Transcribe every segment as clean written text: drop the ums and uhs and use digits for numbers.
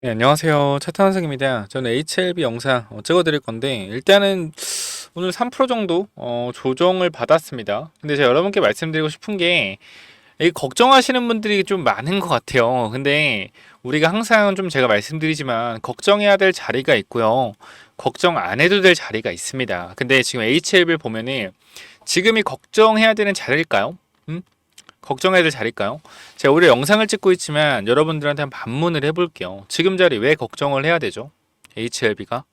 네, 안녕하세요. 차탄원생입니다. 저는 HLB 영상 찍어드릴 건데 일단은 오늘 3% 정도 조정을 받았습니다. 근데 제가 여러분께 말씀드리고 싶은 게 이 걱정하시는 분들이 좀 많은 것 같아요. 근데 우리가 항상 좀 제가 말씀드리지만 걱정해야 될 자리가 있고요. 걱정 안 해도 될 자리가 있습니다. 근데 지금 HLB 보면은 지금이 걱정해야 되는 자리일까요? 음? 걱정해야 될 자리일까요? 제가 오히려 영상을 찍고 있지만 여러분들한테 한 반문을 해볼게요. 지금 자리 왜 걱정을 해야 되죠? HLB가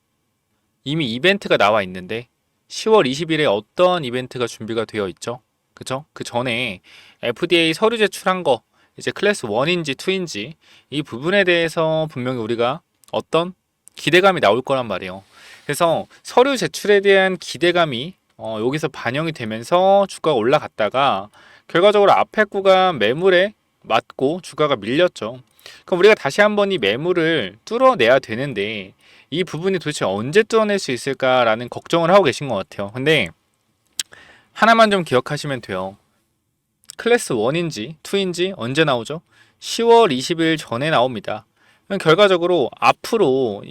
이미 이벤트가 나와 있는데 10월 20일에 어떤 이벤트가 준비가 되어 있죠? 그죠? 그 전에 FDA 서류 제출한 거 이제 클래스 1인지 2인지 이 부분에 대해서 분명히 우리가 어떤 기대감이 나올 거란 말이에요. 그래서 서류 제출에 대한 기대감이 여기서 반영이 되면서 주가가 올라갔다가 결과적으로 앞에 구간 매물에 맞고 주가가 밀렸죠. 그럼 우리가 다시 한번 이 매물을 뚫어내야 되는데 이 부분이 도대체 언제 뚫어낼 수 있을까라는 걱정을 하고 계신 것 같아요. 근데 하나만 좀 기억하시면 돼요. 클래스 1인지 2인지 언제 나오죠? 10월 20일 전에 나옵니다. 그럼 결과적으로 앞으로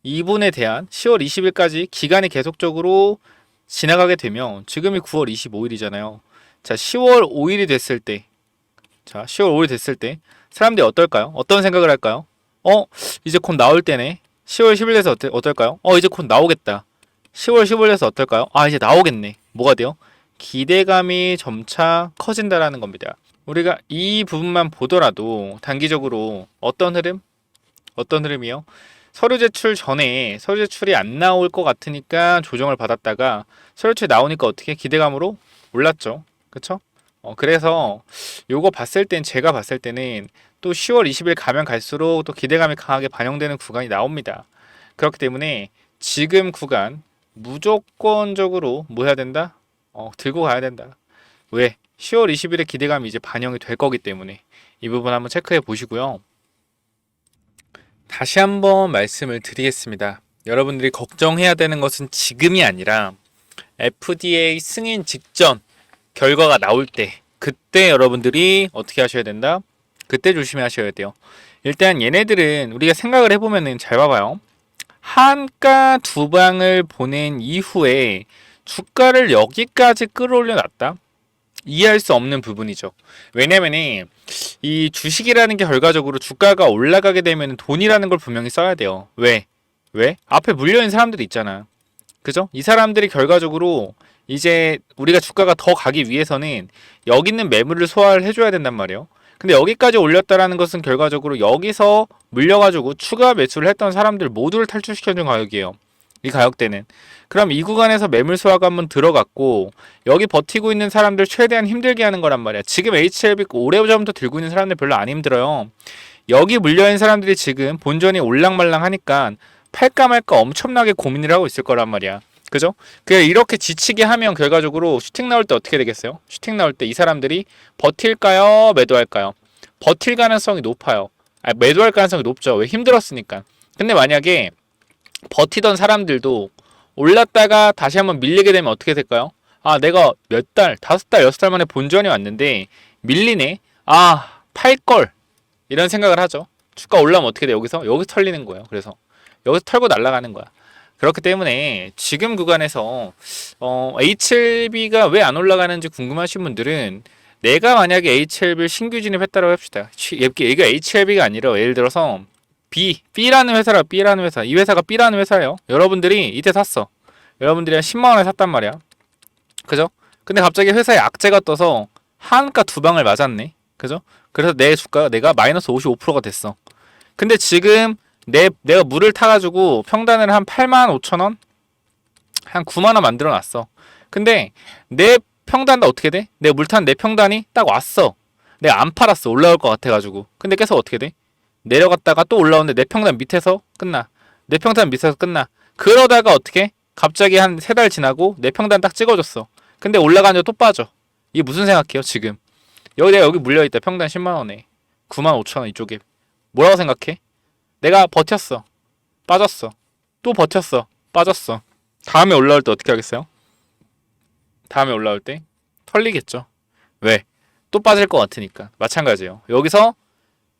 이분에 대한 10월 20일까지 기간이 계속적으로 지나가게 되면 지금이 9월 25일이잖아요. 자, 10월 5일이 됐을 때, 자, 10월 5일 됐을 때 사람들이 어떨까요? 어떤 생각을 할까요? 이제 곧 나올 때네. 10월 10일 돼서 어떨까요? 이제 곧 나오겠다. 10월 15일 돼서 어떨까요? 이제 나오겠네. 뭐가 돼요? 기대감이 점차 커진다라는 겁니다. 우리가 이 부분만 보더라도 단기적으로 어떤 흐름? 어떤 흐름이요? 서류 제출 전에 서류 제출이 안 나올 것 같으니까 조정을 받았다가 서류 제출이 나오니까 어떻게 기대감으로 올랐죠. 그쵸? 그래서 요거 봤을 땐 제가 봤을 때는 또 10월 20일 가면 갈수록 또 기대감이 강하게 반영되는 구간이 나옵니다. 그렇기 때문에 지금 구간 무조건적으로 뭐 해야 된다? 들고 가야 된다. 왜? 10월 20일에 기대감이 이제 반영이 될 거기 때문에 이 부분 한번 체크해 보시고요. 다시 한번 말씀을 드리겠습니다. 여러분들이 걱정해야 되는 것은 지금이 아니라 FDA 승인 직전 결과가 나올 때 그때 여러분들이 어떻게 하셔야 된다? 그때 조심하셔야 돼요. 일단 얘네들은 우리가 생각을 해보면은 잘 봐봐요. 한가 두 방을 보낸 이후에 주가를 여기까지 끌어올려 놨다? 이해할 수 없는 부분이죠. 왜냐면은 이 주식이라는 게 결과적으로 주가가 올라가게 되면 돈이라는 걸 분명히 써야 돼요. 왜? 왜? 앞에 물려있는 사람들이 있잖아. 그죠? 이 사람들이 결과적으로 이제 우리가 주가가 더 가기 위해서는 여기 있는 매물을 소화를 해줘야 된단 말이에요. 근데 여기까지 올렸다라는 것은 결과적으로 여기서 물려가지고 추가 매수를 했던 사람들 모두를 탈출시켜준 가격이에요. 이 가격대는. 그럼 이 구간에서 매물 소화가 한번 들어갔고 여기 버티고 있는 사람들 최대한 힘들게 하는 거란 말이야. 지금 HLB 오래전부터 들고 있는 사람들 별로 안 힘들어요. 여기 물려있는 사람들이 지금 본전이 올랑말랑 하니까 팔까 말까 엄청나게 고민을 하고 있을 거란 말이야. 그죠? 이렇게 지치게 하면 결과적으로 슈팅 나올 때 어떻게 되겠어요? 슈팅 나올 때 이 사람들이 버틸까요? 매도할까요? 버틸 가능성이 높아요. 매도할 가능성이 높죠. 왜? 힘들었으니까. 근데 만약에 버티던 사람들도 올랐다가 다시 한번 밀리게 되면 어떻게 될까요? 내가 몇 달, 5달, 6달 만에 본전이 왔는데 밀리네. 팔걸. 이런 생각을 하죠. 주가 올라오면 어떻게 돼? 여기서 털리는 거예요. 그래서 여기서 털고 날아가는 거야. 그렇기 때문에 지금 구간에서 HLB가 왜 안 올라가는지 궁금하신 분들은 내가 만약에 HLB 신규 진입했다고 합시다. 얘가 HLB가 아니라 예를 들어서 B라는 회사라 B라는 회사. 이 회사가 B라는 회사예요. 여러분들이 이때 샀어. 여러분들이 한 10만 원에 샀단 말이야. 그죠? 근데 갑자기 회사에 악재가 떠서 한가 두 방을 맞았네. 그죠? 그래서 내 주가가 내가 마이너스 55%가 됐어. 근데 지금 내가 물을 타가지고 평단을 한 8만 5천 원? 한 9만 원 만들어 놨어. 근데 내 평단도 어떻게 돼? 내 물 탄 내 평단이 딱 왔어. 내가 안 팔았어. 올라올 것 같아가지고. 근데 계속 어떻게 돼? 내려갔다가 또 올라오는데 내 평단 밑에서 끝나. 내 평단 밑에서 끝나. 그러다가 어떻게? 갑자기 한 3달 지나고 내 평단 딱 찍어줬어. 근데 올라가는데 또 빠져. 이게 무슨 생각해요 지금? 내가 여기 물려있다. 평단 10만원에 9만 5천원 이쪽에. 뭐라고 생각해? 내가 버텼어. 빠졌어. 또 버텼어. 빠졌어. 다음에 올라올 때 어떻게 하겠어요? 다음에 올라올 때 털리겠죠. 왜? 또 빠질 것 같으니까. 마찬가지예요. 여기서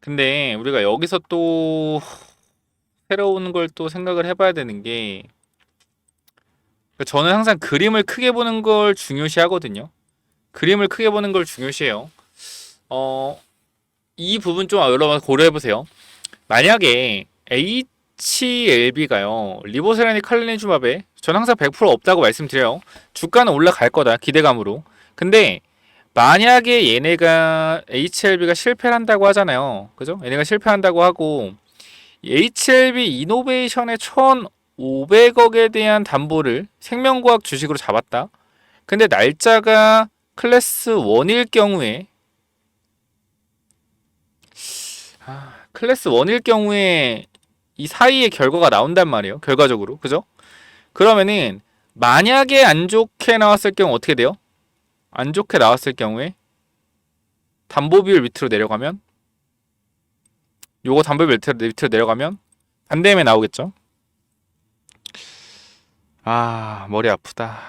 근데 우리가 여기서 또 새로운 걸 또 생각을 해봐야 되는 게 저는 항상 그림을 크게 보는 걸 중요시 하거든요. 그림을 크게 보는 걸 중요시해요. 이 부분 좀 여러분 고려해보세요. 만약에 HLB가요 리보세라니 칼리니주밥에 저는 항상 100% 없다고 말씀드려요. 주가는 올라갈 거다 기대감으로. 근데 만약에 얘네가 HLB가 실패를 한다고 하잖아요. 그죠? 얘네가 실패한다고 하고 HLB 이노베이션의 1,500억에 대한 담보를 생명과학 주식으로 잡았다. 근데 날짜가 클래스 1일 경우에 클래스 1일 경우에 이 사이에 결과가 나온단 말이에요. 결과적으로. 그죠? 그러면은 만약에 안 좋게 나왔을 경우 어떻게 돼요? 안 좋게 나왔을 경우에 담보 비율 밑으로 내려가면 요거 담보 비율 밑으로 내려가면 반대음에 나오겠죠? 머리 아프다.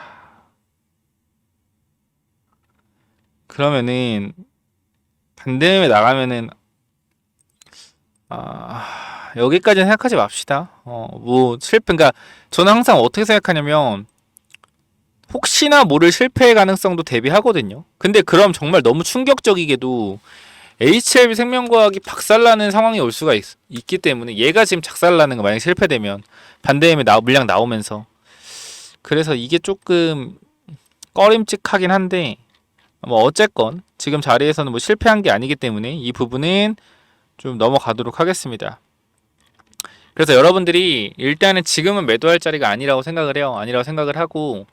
그러면은 반대음에 나가면은 여기까지는 생각하지 맙시다. 그러니까 저는 항상 어떻게 생각하냐면 혹시나 모를 실패의 가능성도 대비하거든요. 근데 그럼 정말 너무 충격적이게도 HLB 생명과학이 박살나는 상황이 올 수가 있기 때문에 얘가 지금 작살나는 거 만약 실패되면 반대임에 물량 나오면서 그래서 이게 조금 꺼림칙하긴 한데 뭐 어쨌건 지금 자리에서는 뭐 실패한 게 아니기 때문에 이 부분은 좀 넘어가도록 하겠습니다. 그래서 여러분들이 일단은 지금은 매도할 자리가 아니라고 생각을 해요. 아니라고 생각을 하고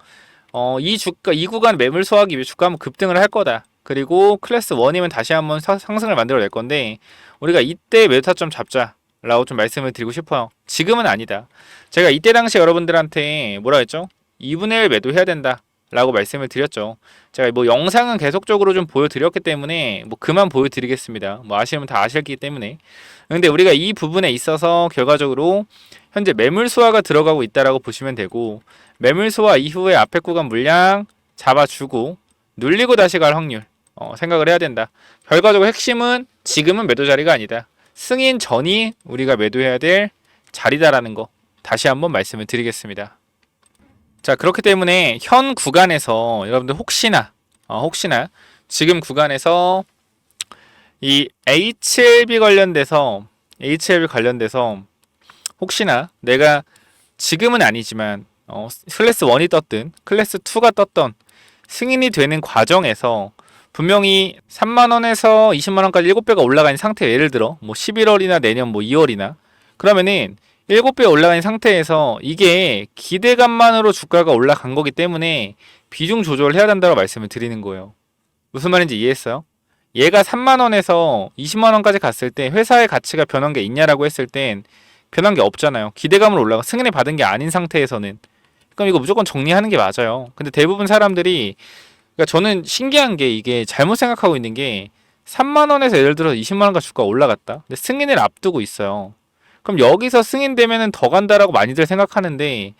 이 구간 매물 소화하기 위해 주가 한번 급등을 할 거다. 그리고 클래스 1이면 다시 한번 상승을 만들어낼 건데 우리가 이때 매도 타점 잡자라고 좀 말씀을 드리고 싶어요. 지금은 아니다. 제가 이때 당시 여러분들한테 뭐라 했죠? 2분의 1 매도해야 된다 라고 말씀을 드렸죠. 제가 뭐 영상은 계속적으로 좀 보여드렸기 때문에 뭐 그만 보여드리겠습니다. 뭐 아시면 다 아실기 때문에. 근데 우리가 이 부분에 있어서 결과적으로 현재 매물 소화가 들어가고 있다라고 보시면 되고 매물 소화 이후에 앞에 구간 물량 잡아주고 눌리고 다시 갈 확률 생각을 해야 된다. 결과적으로 핵심은 지금은 매도 자리가 아니다. 승인 전이 우리가 매도해야 될 자리다라는 거 다시 한번 말씀을 드리겠습니다. 자, 그렇기 때문에 현 구간에서 여러분들 혹시나 지금 구간에서 이 HLB 관련돼서 혹시나 내가 지금은 아니지만 클래스 1이 떴든 클래스 2가 떴던 승인이 되는 과정에서 분명히 3만원에서 20만원까지 7배가 올라간 상태, 예를 들어 뭐 11월이나 내년 뭐 2월이나 그러면은 7배 올라간 상태에서 이게 기대감만으로 주가가 올라간 거기 때문에 비중 조절을 해야 된다고 말씀을 드리는 거예요. 무슨 말인지 이해했어요? 얘가 3만원에서 20만원까지 갔을 때 회사의 가치가 변한 게 있냐라고 했을 땐 변한 게 없잖아요. 기대감으로 올라가 승인을 받은 게 아닌 상태에서는. 그럼 이거 무조건 정리하는 게 맞아요. 근데 대부분 사람들이 그러니까 저는 신기한 게 이게 잘못 생각하고 있는 게 3만원에서 예를 들어서 20만원까지 주가가 올라갔다. 근데 승인을 앞두고 있어요. 그럼 여기서 승인되면은 더 간다라고 많이들 생각하는데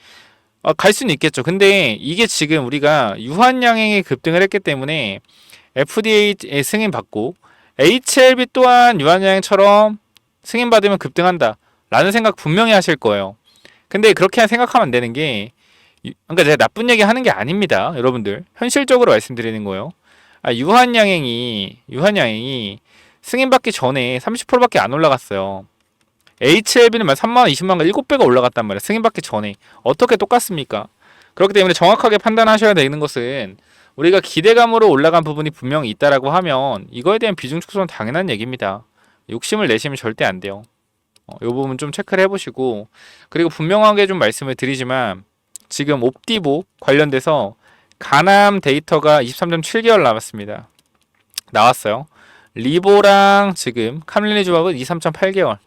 갈 수는 있겠죠. 근데 이게 지금 우리가 유한양행이 급등을 했기 때문에 FDA에 승인받고 HLB 또한 유한양행처럼 승인받으면 급등한다 라는 생각 분명히 하실 거예요. 근데 그렇게 생각하면 안 되는 게 그러니까 제가 나쁜 얘기 하는 게 아닙니다. 여러분들 현실적으로 말씀드리는 거예요. 유한양행이 승인받기 전에 30%밖에 안 올라갔어요. HLB는 3만원, 20만원, 7배가 올라갔단 말이에요. 승인받기 전에. 어떻게 똑같습니까? 그렇기 때문에 정확하게 판단하셔야 되는 것은 우리가 기대감으로 올라간 부분이 분명히 있다라고 하면 이거에 대한 비중 축소는 당연한 얘기입니다. 욕심을 내시면 절대 안 돼요. 이 부분 좀 체크를 해보시고 그리고 분명하게 좀 말씀을 드리지만 지금 옵디보 관련돼서 가남 데이터가 23.7개월 남았습니다. 나왔어요. 리보랑 지금 카밀리 조합은 23.8개월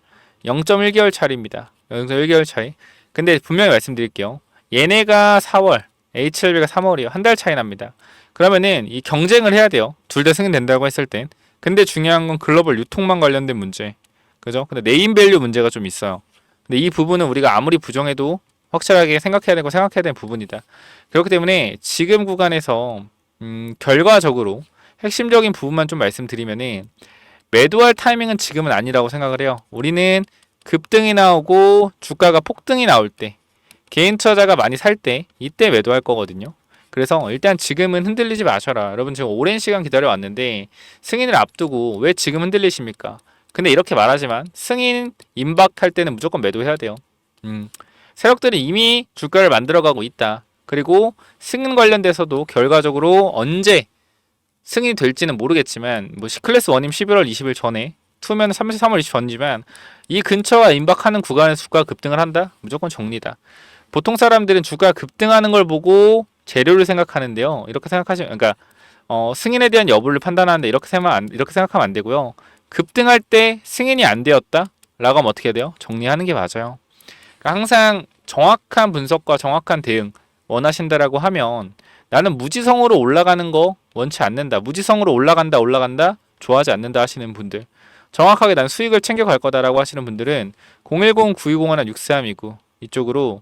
0.1개월 차이입니다. 0.1개월 차이. 근데 분명히 말씀드릴게요. 얘네가 4월, HLB가 3월이에요. 한 달 차이 납니다. 그러면은 이 경쟁을 해야 돼요. 둘 다 승인된다고 했을 땐. 근데 중요한 건 글로벌 유통망 관련된 문제. 그죠? 근데 네임밸류 문제가 좀 있어요. 근데 이 부분은 우리가 아무리 부정해도 확실하게 생각해야 되는 부분이다. 그렇기 때문에 지금 구간에서 결과적으로 핵심적인 부분만 좀 말씀드리면은 매도할 타이밍은 지금은 아니라고 생각을 해요. 우리는 급등이 나오고 주가가 폭등이 나올 때, 개인 투자자가 많이 살 때, 이때 매도할 거거든요. 그래서 일단 지금은 흔들리지 마셔라. 여러분 지금 오랜 시간 기다려 왔는데 승인을 앞두고 왜 지금 흔들리십니까? 근데 이렇게 말하지만 승인 임박할 때는 무조건 매도해야 돼요. 세력들이 이미 주가를 만들어가고 있다. 그리고 승인 관련돼서도 결과적으로 언제 승인이 될지는 모르겠지만 뭐 C클래스 1임 11월 20일 전에 2면 3월 20일 전이지만 이 근처와 임박하는 구간에서 주가가 급등을 한다? 무조건 정리다. 보통 사람들은 주가가 급등하는 걸 보고 재료를 생각하는데요. 이렇게 생각하시면 그러니까 승인에 대한 여부를 판단하는데 이렇게 생각하면 안 되고요. 급등할 때 승인이 안 되었다? 라고 하면 어떻게 해야 돼요? 정리하는 게 맞아요. 그러니까 항상 정확한 분석과 정확한 대응 원하신다라고 하면 나는 무지성으로 올라가는 거 원치 않는다. 무지성으로 올라간다 좋아하지 않는다 하시는 분들, 정확하게 난 수익을 챙겨갈 거다라고 하시는 분들은 010-9201-6329 이쪽으로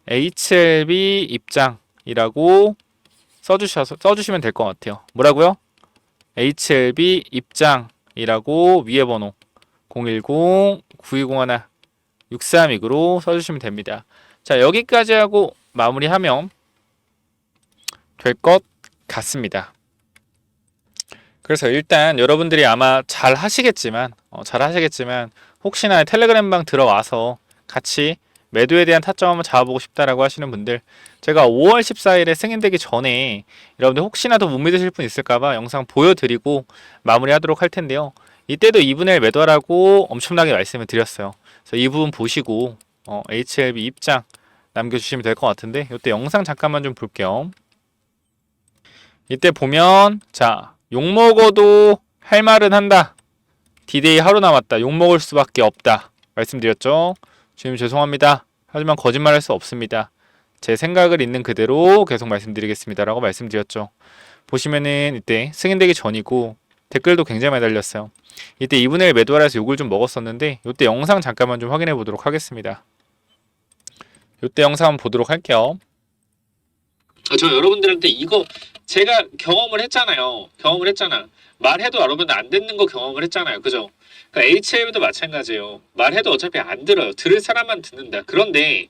HLB 입장이라고 써주시면 될 것 같아요. 뭐라고요? HLB 입장이라고 위에 번호 010-9201-6329로 써주시면 됩니다. 자, 여기까지 하고 마무리하면 될 것 같습니다. 그래서 일단 여러분들이 아마 잘 하시겠지만 혹시나 텔레그램방 들어와서 같이 매도에 대한 타점 한번 잡아보고 싶다라고 하시는 분들, 제가 5월 14일에 승인되기 전에 여러분들 혹시나 더 못 믿으실 분 있을까봐 영상 보여드리고 마무리하도록 할 텐데요. 이때도 2분의 1 매도하라고 엄청나게 말씀을 드렸어요. 그래서 이 부분 보시고 HLB 입장 남겨주시면 될 것 같은데, 이때 영상 잠깐만 좀 볼게요. 이때 보면 자, 욕먹어도 할 말은 한다. 디데이 하루 남았다. 욕먹을 수밖에 없다. 말씀드렸죠. 주님 죄송합니다. 하지만 거짓말할 수 없습니다. 제 생각을 있는 그대로 계속 말씀드리겠습니다. 라고 말씀드렸죠. 보시면은 이때 승인되기 전이고 댓글도 굉장히 많이 달렸어요. 이때 2분의 1 매도하라 해서 욕을 좀 먹었었는데 이때 영상 잠깐만 좀 확인해 보도록 하겠습니다. 이때 영상 한번 보도록 할게요. 저 여러분들한테 이거 제가 경험을 했잖아요. 말해도 여러분들 안 듣는 거 경험을 했잖아요. 그죠? 그러니까 HL도 마찬가지예요. 말해도 어차피 안 들어요. 들을 사람만 듣는다. 그런데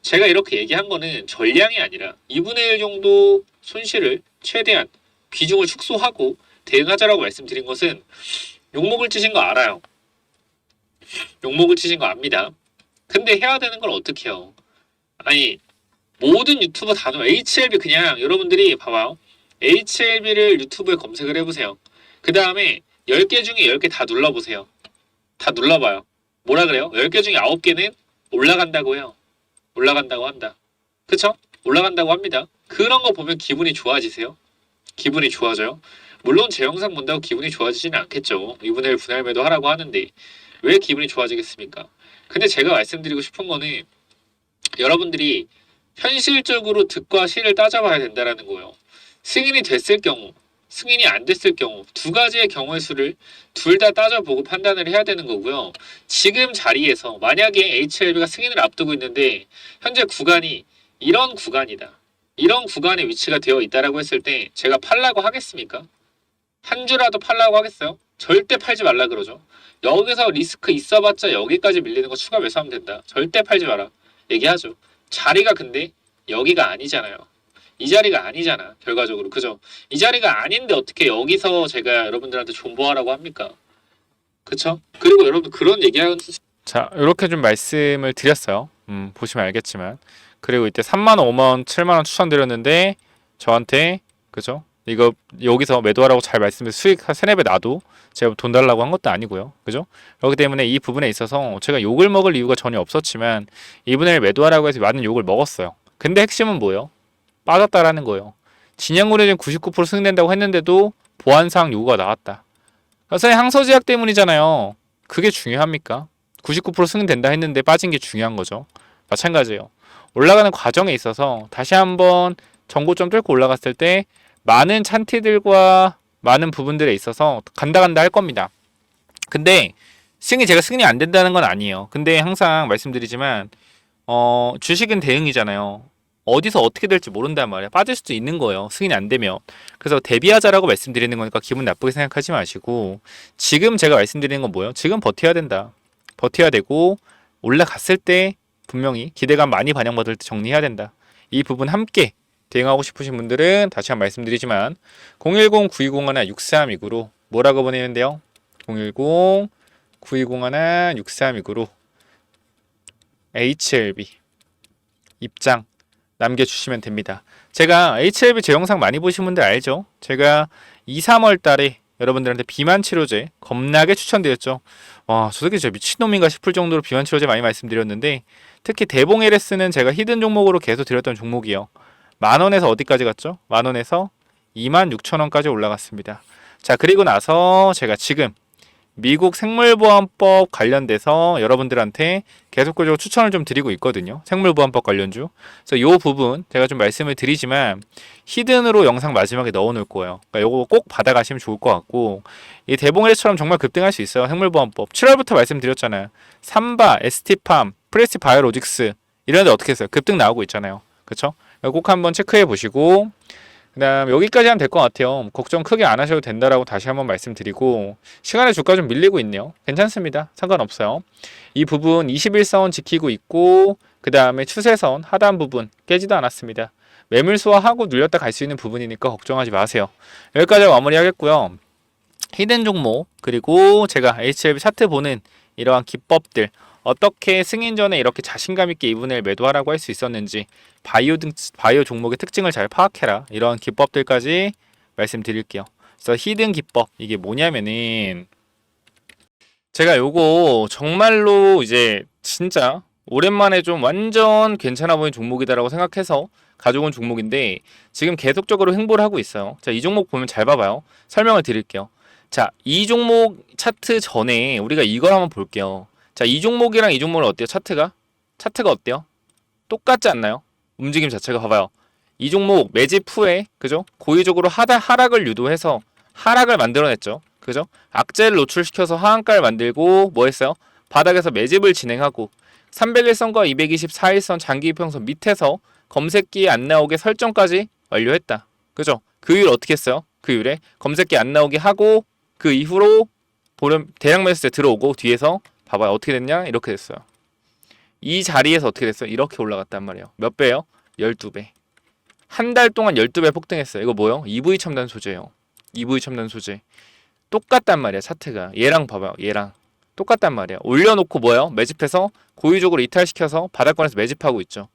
제가 이렇게 얘기한 거는 전량이 아니라 2분의 1 정도 손실을 최대한 비중을 축소하고 대응하자라고 말씀드린 것은 욕먹을 짓인 거 알아요. 욕먹을 짓인 거 압니다. 근데 해야 되는 걸 어떻게 해요? 아니, 모든 유튜버 단어 HLB 그냥 여러분들이 봐봐요. HLB를 유튜브에 검색을 해보세요. 그 다음에 10개 중에 10개 다 눌러보세요. 다 눌러봐요. 뭐라 그래요? 10개 중에 9개는 올라간다고 해요. 올라간다고 한다. 그쵸? 올라간다고 합니다. 그런 거 보면 기분이 좋아지세요? 기분이 좋아져요? 물론 제 영상 본다고 기분이 좋아지지는 않겠죠. 2분의 1 분할 매도 하라고 하는데 왜 기분이 좋아지겠습니까? 근데 제가 말씀드리고 싶은 거는 여러분들이 현실적으로 득과 실을 따져봐야 된다는 거예요. 승인이 됐을 경우, 승인이 안 됐을 경우 두 가지의 경우의 수를 둘 다 따져보고 판단을 해야 되는 거고요. 지금 자리에서 만약에 HLB가 승인을 앞두고 있는데 현재 구간이 이런 구간이다. 이런 구간에 위치가 되어 있다라고 했을 때 제가 팔라고 하겠습니까? 한 주라도 팔라고 하겠어요? 절대 팔지 말라 그러죠. 여기서 리스크 있어봤자 여기까지 밀리는 거 추가 매수하면 된다. 절대 팔지 마라. 얘기하죠. 자리가 근데 여기가 아니잖아요. 이 자리가 아니잖아. 결과적으로. 그죠? 이 자리가 아닌데 어떻게 여기서 제가 여러분들한테 존버하라고 합니까? 그쵸? 그리고 여러분 그런 얘기하는 자, 이렇게 좀 말씀을 드렸어요. 보시면 알겠지만. 그리고 이때 3만원, 5만원, 7만원 추천드렸는데 저한테 그죠? 이거 여기서 매도하라고 잘 말씀드린 수익 한 3, 4배 놔도 제가 돈 달라고 한 것도 아니고요. 그죠? 그렇기 때문에 이 부분에 있어서 제가 욕을 먹을 이유가 전혀 없었지만 2분의 1 매도하라고 해서 많은 욕을 먹었어요. 근데 핵심은 뭐예요? 빠졌다라는 거예요. 진양군에 99% 승인된다고 했는데도 보안사항 요구가 나왔다. 그래서 항소제약 때문이잖아요. 그게 중요합니까? 99% 승인된다 했는데 빠진 게 중요한 거죠. 마찬가지예요. 올라가는 과정에 있어서 다시 한번 전고점 뚫고 올라갔을 때 많은 찬티들과 많은 부분들에 있어서 간다 할 겁니다. 근데 제가 승인이 안 된다는 건 아니에요. 근데 항상 말씀드리지만 주식은 대응이잖아요. 어디서 어떻게 될지 모른단 말이야. 빠질 수도 있는 거예요. 승인이 안 되면. 그래서 대비하자라고 말씀드리는 거니까 기분 나쁘게 생각하지 마시고, 지금 제가 말씀드리는 건 뭐예요? 지금 버텨야 된다. 버텨야 되고, 올라갔을 때 분명히 기대감 많이 반영받을 때 정리해야 된다. 이 부분 함께 대응하고 싶으신 분들은 다시 한번 말씀드리지만 010-9201-6329로 뭐라고 보내면 돼요? 010-9201-6329로 HLB 입장 남겨주시면 됩니다. 제가 HLB 제 영상 많이 보신 분들 알죠? 제가 2, 3월 달에 여러분들한테 비만 치료제 겁나게 추천드렸죠. 와, 저 새끼 진짜 미친놈인가 싶을 정도로 비만 치료제 많이 말씀드렸는데, 특히 대봉 LS는 제가 히든 종목으로 계속 드렸던 종목이요. 10,000원에서 어디까지 갔죠? 10,000원에서 26,000원까지 올라갔습니다. 자, 그리고 나서 제가 지금 미국 생물보안법 관련돼서 여러분들한테 계속적으로 추천을 좀 드리고 있거든요. 생물보안법 관련주. 그래서 이 부분 제가 좀 말씀을 드리지만 히든으로 영상 마지막에 넣어 놓을 거예요. 그러니까 요거 꼭 받아가시면 좋을 것 같고, 이 대봉일처럼 정말 급등할 수 있어요. 생물보안법. 7월부터 말씀드렸잖아요. 삼바, ST팜, 프레스 바이오로직스 이런 데 어떻게 했어요? 급등 나오고 있잖아요. 그쵸? 꼭 한번 체크해 보시고, 그 다음 여기까지 하면 될 것 같아요. 걱정 크게 안 하셔도 된다라고 다시 한번 말씀드리고, 시간에 주가 좀 밀리고 있네요. 괜찮습니다. 상관없어요. 이 부분 21선 지키고 있고, 그 다음에 추세선 하단 부분 깨지도 않았습니다. 매물 소화하고 눌렸다 갈 수 있는 부분이니까 걱정하지 마세요. 여기까지 마무리하겠고요. 히든 종목, 그리고 제가 HLB 차트 보는 이러한 기법들, 어떻게 승인 전에 이렇게 자신감 있게 이분을 매도하라고 할 수 있었는지, 바이오 종목의 특징을 잘 파악해라, 이런 기법들까지 말씀드릴게요. 그래서 히든 기법, 이게 뭐냐면은 제가 요거 정말로 이제 진짜 오랜만에 좀 완전 괜찮아 보이는 종목이다라고 생각해서 가져온 종목인데 지금 계속적으로 횡보를 하고 있어요. 자, 이 종목 보면 잘 봐봐요. 설명을 드릴게요. 자, 이 종목 차트 전에 우리가 이걸 한번 볼게요. 자, 이 종목이랑 이 종목은 어때요? 차트가 어때요? 똑같지 않나요? 움직임 자체가 봐봐요. 이 종목 매집 후에, 그죠? 고의적으로 하락을 유도해서 하락을 만들어냈죠. 그죠? 악재를 노출시켜서 하한가를 만들고 뭐 했어요? 바닥에서 매집을 진행하고 301선과 224일선 장기 이평선 밑에서 검색기에 안 나오게 설정까지 완료했다. 그죠? 그 이후에 어떻게 했어요? 그 이후에 검색기 안 나오게 하고 그 이후로 대량 매수세 들어오고 뒤에서 봐봐요. 어떻게 됐냐? 이렇게 됐어요. 이 자리에서 어떻게 됐어요? 이렇게 올라갔단 말이에요. 몇 배요? 12배. 한 달 동안 12배 폭등했어요. 이거 뭐요? EV 첨단 소재예요. EV 첨단 소재. 똑같단 말이야, 차트가. 얘랑 봐봐요. 얘랑 똑같단 말이야. 올려놓고 뭐예요? 매집해서 고의적으로 이탈시켜서 바닥권에서 매집하고 있죠.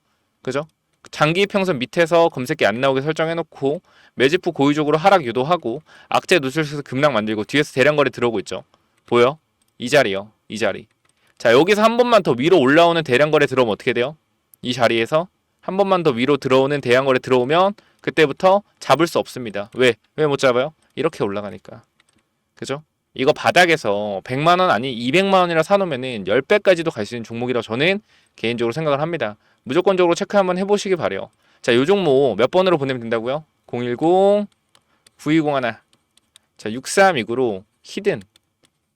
그죠? 장기 평선 밑에서 검색기 안 나오게 설정해놓고 매집 후 고의적으로 하락 유도하고 악재 노출시켜서 급락 만들고 뒤에서 대량거래 들어오고 있죠. 보여? 이 자리요. 이 자리. 자, 여기서 한 번만 더 위로 올라오는 대량거래 들어오면 어떻게 돼요? 이 자리에서 한 번만 더 위로 들어오는 대량거래 들어오면 그때부터 잡을 수 없습니다. 왜? 왜 못 잡아요? 이렇게 올라가니까. 그죠? 이거 바닥에서 100만원 아니 200만원이라 사놓으면은 10배까지도 갈 수 있는 종목이라고 저는 개인적으로 생각을 합니다. 무조건적으로 체크 한번 해보시기 바래요. 자, 요 종목 몇 번으로 보내면 된다고요? 010-9201. 자, 6329로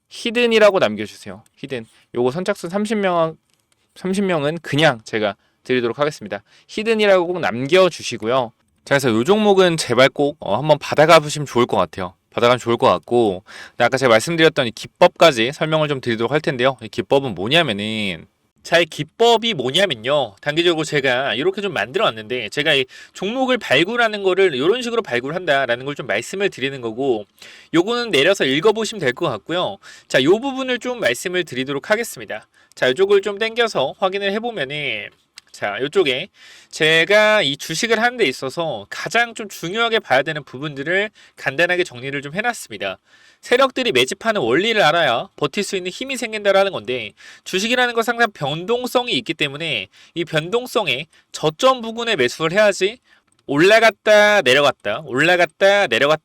히든이라고 남겨주세요. 히든. 요거 선착순 30명은 그냥 제가 드리도록 하겠습니다. 히든이라고 꼭 남겨주시고요. 자, 그래서 요 종목은 제발 꼭 한번 받아가 보시면 좋을 것 같아요. 받아가면 좋을 것 같고, 아까 제가 말씀드렸던 이 기법까지 설명을 좀 드리도록 할 텐데요. 이 기법은 뭐냐면은, 자, 이 기법이 뭐냐면요. 단기적으로 제가 이렇게 좀 만들어 왔는데, 제가 이 종목을 발굴하는 거를 이런 식으로 발굴한다라는 걸 좀 말씀을 드리는 거고, 요거는 내려서 읽어보시면 될 것 같고요. 자, 요 부분을 좀 말씀을 드리도록 하겠습니다. 자, 이쪽을 좀 당겨서 확인을 해보면은, 자, 이쪽에 제가 이 주식을 하는 데 있어서 가장 좀 중요하게 봐야 되는 부분들을 간단하게 정리를 좀 해놨습니다. 세력들이 매집하는 원리를 알아야 버틸 수 있는 힘이 생긴다라는 건데, 주식이라는 건 항상 변동성이 있기 때문에 이 변동성에 저점 부근에 매수를 해야지 올라갔다 내려갔다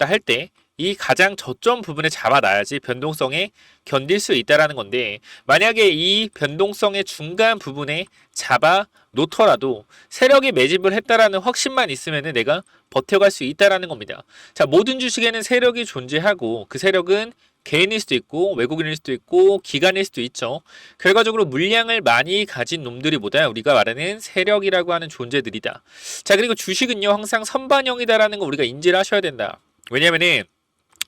할 때 이 가장 저점 부분에 잡아놔야지 변동성에 견딜 수 있다라는 건데, 만약에 이 변동성의 중간 부분에 잡아 놓더라도 세력이 매집을 했다라는 확신만 있으면은 내가 버텨갈 수 있다라는 겁니다. 자, 모든 주식에는 세력이 존재하고 그 세력은 개인일 수도 있고 외국인일 수도 있고 기관일 수도 있죠. 결과적으로 물량을 많이 가진 놈들이보다 우리가 말하는 세력이라고 하는 존재들이다. 자, 그리고 주식은요 항상 선반영이다라는 거 우리가 인지를 하셔야 된다. 왜냐면은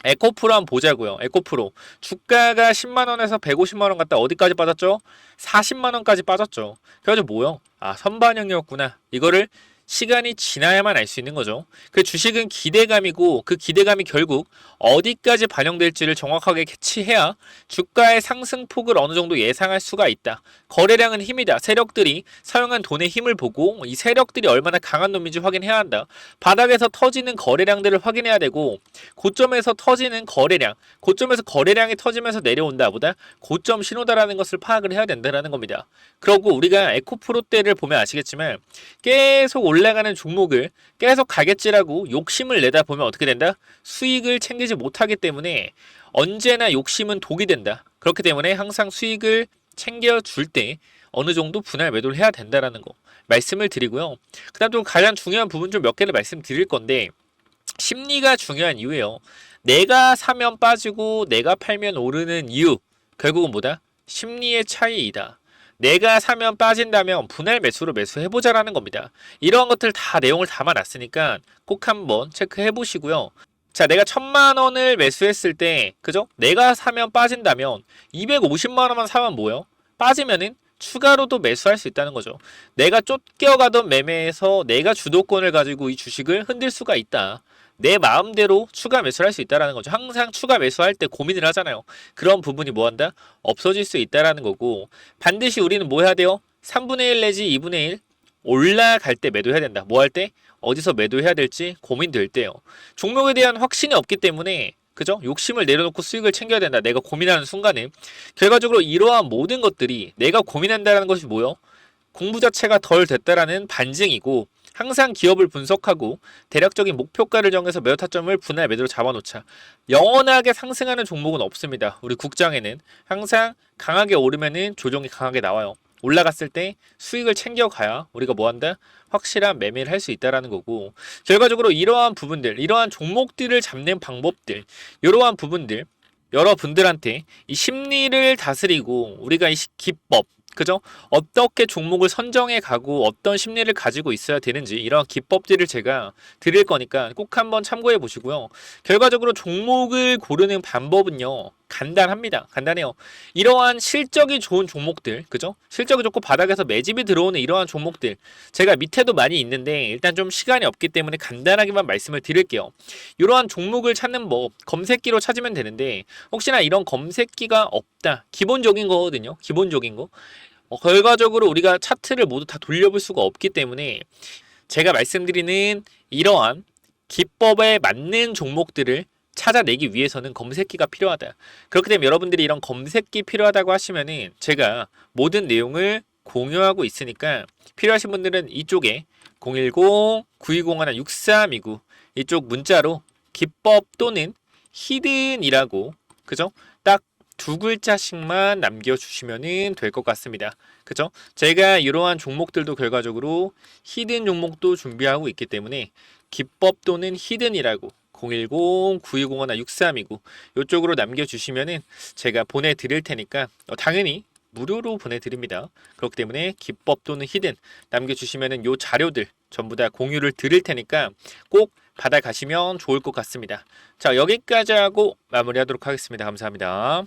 에코프로 한번 보자고요. 에코프로 주가가 10만원에서 150만원 갔다 어디까지 빠졌죠? 40만원까지 빠졌죠. 그래가지고 뭐요? 아, 선반영이었구나. 이거를 시간이 지나야만 알 수 있는 거죠. 그 주식은 기대감이고 그 기대감이 결국 어디까지 반영될지를 정확하게 캐치해야 주가의 상승폭을 어느 정도 예상할 수가 있다. 거래량은 힘이다. 세력들이 사용한 돈의 힘을 보고 이 세력들이 얼마나 강한 놈인지 확인해야 한다. 바닥에서 터지는 거래량들을 확인해야 되고 고점에서 터지는 거래량, 고점에서 거래량이 터지면서 내려온다 보다 고점 신호다라는 것을 파악을 해야 된다는 겁니다. 그리고 우리가 에코프로 때를 보면 아시겠지만 계속 올라가는 종목을 계속 가겠지라고 욕심을 내다 보면 어떻게 된다? 수익을 챙기지 못하기 때문에 언제나 욕심은 독이 된다. 그렇기 때문에 항상 수익을 챙겨줄 때 어느 정도 분할 매도를 해야 된다라는 거 말씀을 드리고요. 그 다음 또 가장 중요한 부분 좀 몇 개를 말씀드릴 건데 심리가 중요한 이유예요. 내가 사면 빠지고 내가 팔면 오르는 이유 결국은 뭐다? 심리의 차이이다. 내가 사면 빠진다면 분할 매수로 매수해보자라는 겁니다. 이러한 것들 다 내용을 담아놨으니까 꼭 한번 체크해 보시고요. 자, 내가 1000만원을 매수했을 때, 그죠? 내가 사면 빠진다면 250만원만 사면 뭐예요? 빠지면은 추가로도 매수할 수 있다는 거죠. 내가 쫓겨가던 매매에서 내가 주도권을 가지고 이 주식을 흔들 수가 있다. 내 마음대로 추가 매수를 할 수 있다는 거죠. 항상 추가 매수할 때 고민을 하잖아요. 그런 부분이 뭐한다? 없어질 수 있다는 거고 반드시 우리는 뭐 해야 돼요? 3분의 1 내지 2분의 1 올라갈 때 매도해야 된다. 뭐 할 때? 어디서 매도해야 될지 고민될 때요. 종목에 대한 확신이 없기 때문에 그죠? 욕심을 내려놓고 수익을 챙겨야 된다. 내가 고민하는 순간에 결과적으로 이러한 모든 것들이 내가 고민한다는 것이 뭐요? 공부 자체가 덜 됐다라는 반증이고 항상 기업을 분석하고 대략적인 목표가를 정해서 매도 타점을 분할 매도로 잡아놓자. 영원하게 상승하는 종목은 없습니다. 우리 국장에는 항상 강하게 오르면은 조정이 강하게 나와요. 올라갔을 때 수익을 챙겨가야 우리가 뭐한다? 확실한 매매를 할 수 있다라는 거고 결과적으로 이러한 부분들, 이러한 종목들을 잡는 방법들, 이러한 부분들 여러분들한테 이 심리를 다스리고 우리가 이 기법 그죠? 어떻게 종목을 선정해 가고 어떤 심리를 가지고 있어야 되는지 이런 기법들을 제가 드릴 거니까 꼭 한번 참고해 보시고요. 결과적으로 종목을 고르는 방법은요. 간단합니다. 간단해요. 이러한 실적이 좋은 종목들, 그죠? 실적이 좋고 바닥에서 매집이 들어오는 이러한 종목들 제가 밑에도 많이 있는데 일단 좀 시간이 없기 때문에 간단하게만 말씀을 드릴게요. 이러한 종목을 찾는 법 검색기로 찾으면 되는데 혹시나 이런 검색기가 없다. 기본적인 거거든요. 기본적인 거. 결과적으로 우리가 차트를 모두 다 돌려볼 수가 없기 때문에 제가 말씀드리는 이러한 기법에 맞는 종목들을 찾아내기 위해서는 검색기가 필요하다. 그렇기 때문에 여러분들이 이런 검색기 필요하다고 하시면은 제가 모든 내용을 공유하고 있으니까 필요하신 분들은 이쪽에 010-9201-6329 이쪽 문자로 기법 또는 히든이라고 그죠? 딱 두 글자씩만 남겨주시면 될 것 같습니다. 그죠? 제가 이러한 종목들도 결과적으로 히든 종목도 준비하고 있기 때문에 기법 또는 히든이라고 010-9201-6329 이쪽으로 남겨주시면은 제가 보내드릴 테니까 당연히 무료로 보내드립니다. 그렇기 때문에 기법 또는 히든 남겨주시면은 요 자료들 전부 다 공유를 드릴 테니까 꼭 받아가시면 좋을 것 같습니다. 자, 여기까지 하고 마무리하도록 하겠습니다. 감사합니다.